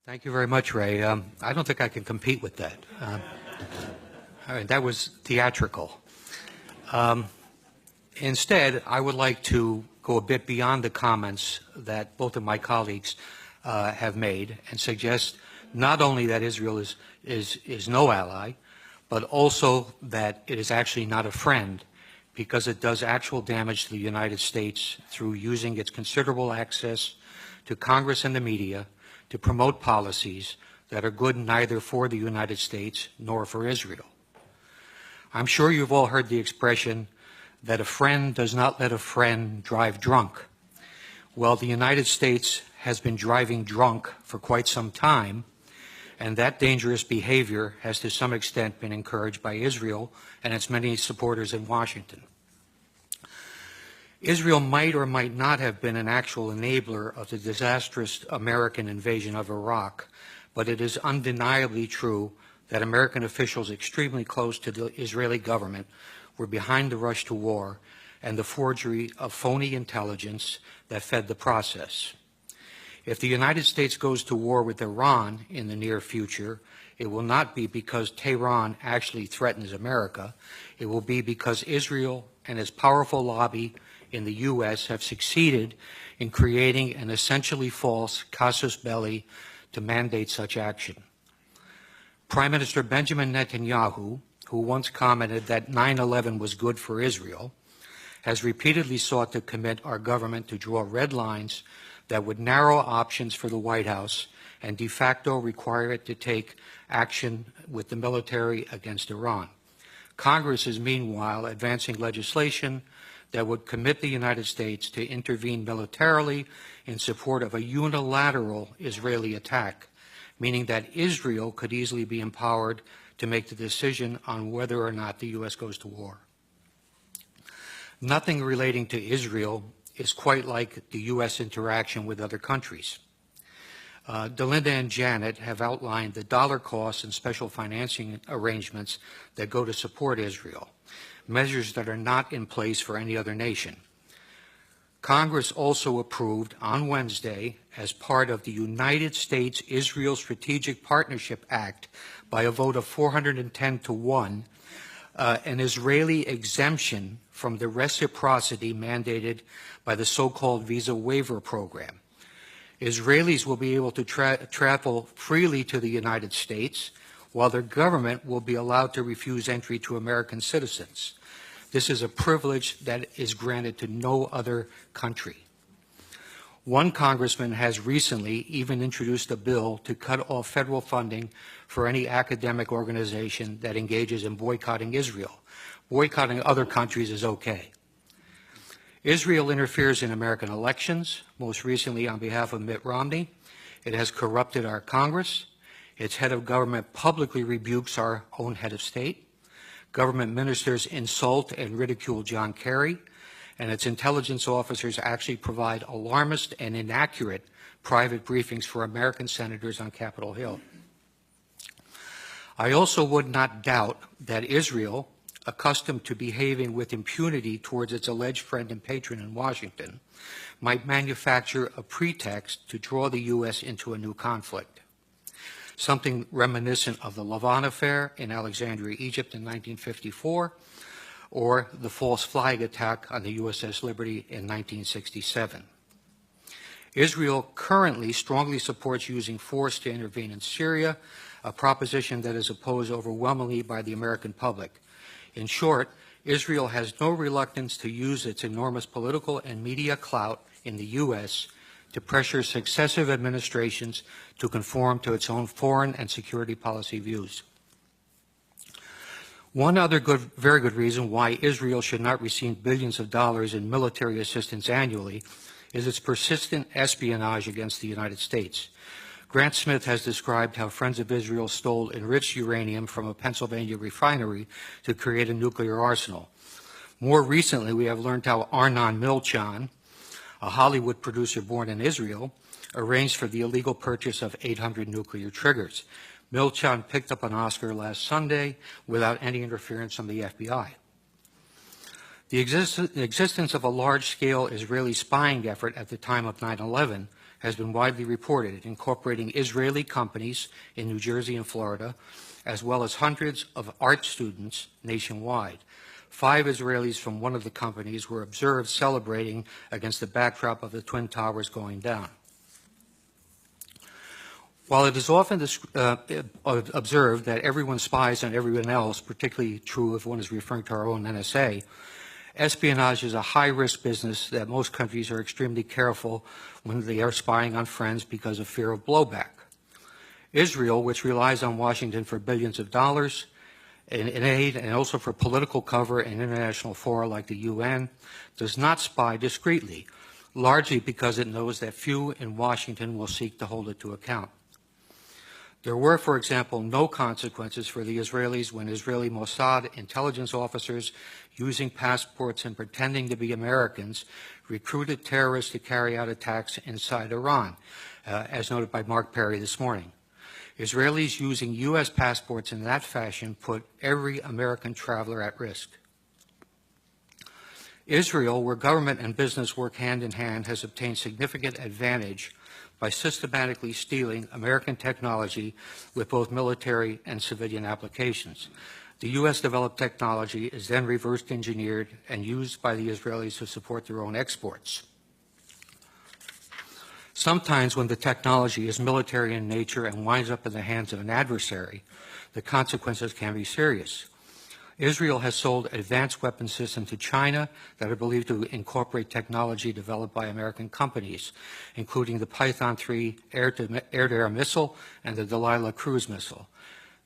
Thank you very much, Ray. I don't think I can compete with that. All right, that was theatrical. Instead, I would like to go a bit beyond the comments that both of my colleagues have made and suggest not only that Israel is no ally, but also that it is actually not a friend because it does actual damage to the United States through using its considerable access to Congress and the media to promote policies that are good neither for the United States nor for Israel. I'm sure you've all heard the expression that a friend does not let a friend drive drunk. Well, the United States has been driving drunk for quite some time, and that dangerous behavior has to some extent been encouraged by Israel and its many supporters in Washington. Israel might or might not have been an actual enabler of the disastrous American invasion of Iraq, but it is undeniably true that American officials extremely close to the Israeli government were behind the rush to war and the forgery of phony intelligence that fed the process. If the United States goes to war with Iran in the near future, it will not be because Tehran actually threatens America. It will be because Israel and its powerful lobby in the U.S. have succeeded in creating an essentially false casus belli to mandate such action. Prime Minister Benjamin Netanyahu, who once commented that 9/11 was good for Israel, has repeatedly sought to commit our government to draw red lines that would narrow options for the White House and de facto require it to take action with the military against Iran. Congress is meanwhile advancing legislation that would commit the United States to intervene militarily in support of a unilateral Israeli attack, meaning that Israel could easily be empowered to make the decision on whether or not the U.S. goes to war. Nothing relating to Israel is quite like the U.S. interaction with other countries. Delinda and Janet have outlined the dollar costs and special financing arrangements that go to support Israel, measures that are not in place for any other nation. Congress also approved on Wednesday, as part of the United States-Israel Strategic Partnership Act, by a vote of 410 to 1, an Israeli exemption from the reciprocity mandated by the so-called visa waiver program. Israelis will be able to travel freely to the United States, while their government will be allowed to refuse entry to American citizens. This is a privilege that is granted to no other country. One congressman has recently even introduced a bill to cut off federal funding for any academic organization that engages in boycotting Israel. Boycotting other countries is okay. Israel interferes in American elections, most recently on behalf of Mitt Romney. It has corrupted our Congress. Its head of government publicly rebukes our own head of state. Government ministers insult and ridicule John Kerry, and its intelligence officers actually provide alarmist and inaccurate private briefings for American senators on Capitol Hill. I also would not doubt that Israel, accustomed to behaving with impunity towards its alleged friend and patron in Washington, might manufacture a pretext to draw the U.S. into a new conflict, something reminiscent of the Lavon affair in Alexandria, Egypt in 1954, or the false flag attack on the USS Liberty in 1967. Israel currently strongly supports using force to intervene in Syria, a proposition that is opposed overwhelmingly by the American public. In short, Israel has no reluctance to use its enormous political and media clout in the U.S. to pressure successive administrations to conform to its own foreign and security policy views. One other very good reason why Israel should not receive billions of dollars in military assistance annually is its persistent espionage against the United States. Grant Smith has described how Friends of Israel stole enriched uranium from a Pennsylvania refinery to create a nuclear arsenal. More recently, we have learned how Arnon Milchan, a Hollywood producer born in Israel, arranged for the illegal purchase of 800 nuclear triggers. Milchan picked up an Oscar last Sunday without any interference from the FBI. The existence of a large-scale Israeli spying effort at the time of 9/11 has been widely reported, incorporating Israeli companies in New Jersey and Florida, as well as hundreds of art students nationwide. 5 Israelis from one of the companies were observed celebrating against the backdrop of the Twin Towers going down. While it is often observed that everyone spies on everyone else, particularly true if one is referring to our own NSA, espionage is a high-risk business that most countries are extremely careful when they are spying on friends because of fear of blowback. Israel, which relies on Washington for billions of dollars in aid and also for political cover in international fora like the UN, does not spy discreetly, largely because it knows that few in Washington will seek to hold it to account. There were, for example, no consequences for the Israelis when Israeli Mossad intelligence officers, using passports and pretending to be Americans, recruited terrorists to carry out attacks inside Iran, as noted by Mark Perry this morning. Israelis using U.S. passports in that fashion put every American traveler at risk. Israel, where government and business work hand in hand, has obtained significant advantage by systematically stealing American technology with both military and civilian applications. The U.S. developed technology is then reverse engineered and used by the Israelis to support their own exports. Sometimes when the technology is military in nature and winds up in the hands of an adversary, the consequences can be serious. Israel has sold advanced weapon systems to China that are believed to incorporate technology developed by American companies, including the Python 3 air-to-air missile and the Delilah cruise missile.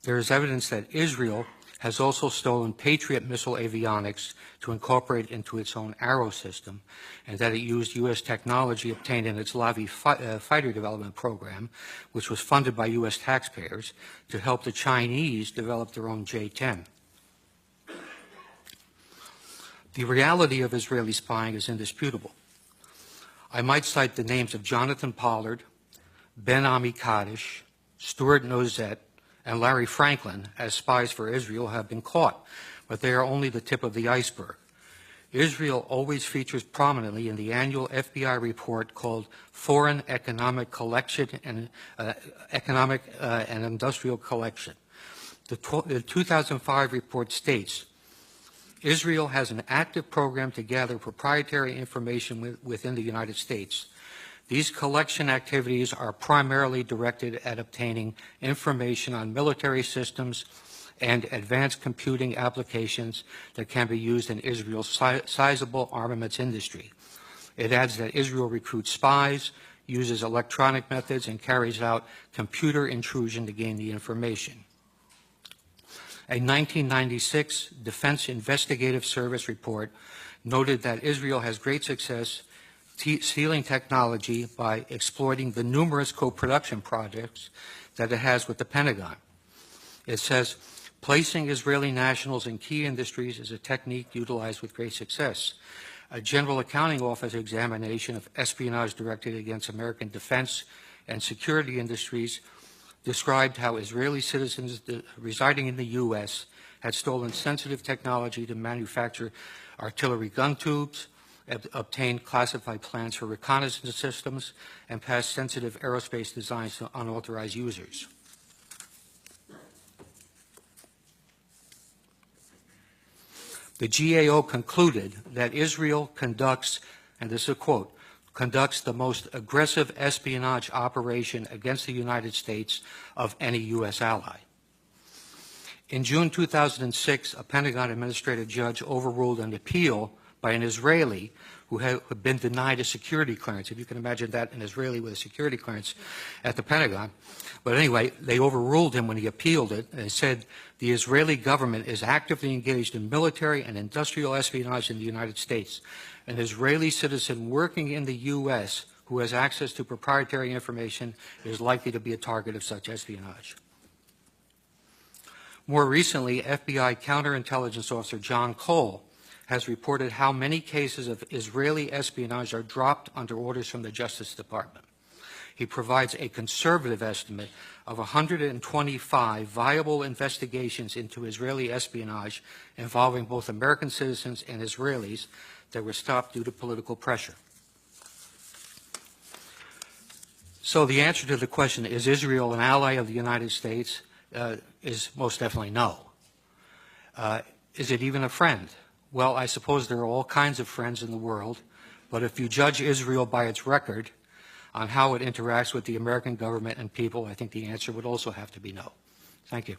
There is evidence that Israel has also stolen Patriot missile avionics to incorporate into its own Arrow system, and that it used U.S. technology obtained in its Lavi fighter development program, which was funded by U.S. taxpayers, to help the Chinese develop their own J-10. The reality of Israeli spying is indisputable. I might cite the names of Jonathan Pollard, Ben Ami Kaddish, Stuart Nozet, and Larry Franklin as spies for Israel have been caught, but they are only the tip of the iceberg. Israel always features prominently in the annual FBI report called Foreign Economic Collection and Industrial Collection. The 2005 report states, Israel has an active program to gather proprietary information within the United States. These collection activities are primarily directed at obtaining information on military systems and advanced computing applications that can be used in Israel's sizable armaments industry. It adds that Israel recruits spies, uses electronic methods, and carries out computer intrusion to gain the information. A 1996 Defense Investigative Service report noted that Israel has great success stealing technology by exploiting the numerous co-production projects that it has with the Pentagon. It says, placing Israeli nationals in key industries is a technique utilized with great success. A General Accounting Office examination of espionage directed against American defense and security industries described how Israeli citizens residing in the U.S. had stolen sensitive technology to manufacture artillery gun tubes, obtained classified plans for reconnaissance systems, and passed sensitive aerospace designs to unauthorized users. The GAO concluded that Israel conducts, and this is a quote, conducts the most aggressive espionage operation against the United States of any U.S. ally. In June 2006, a Pentagon administrative judge overruled an appeal by an Israeli who had been denied a security clearance. If you can imagine that, an Israeli with a security clearance at the Pentagon. But anyway, they overruled him when he appealed it, and said the Israeli government is actively engaged in military and industrial espionage in the United States. An Israeli citizen working in the U.S. who has access to proprietary information is likely to be a target of such espionage. More recently, FBI counterintelligence officer John Cole has reported how many cases of Israeli espionage are dropped under orders from the Justice Department. He provides a conservative estimate of 125 viable investigations into Israeli espionage involving both American citizens and Israelis that were stopped due to political pressure. So the answer to the question, is Israel an ally of the United States, is most definitely no. Is it even a friend? Well, I suppose there are all kinds of friends in the world, but if you judge Israel by its record on how it interacts with the American government and people, I think the answer would also have to be no. Thank you.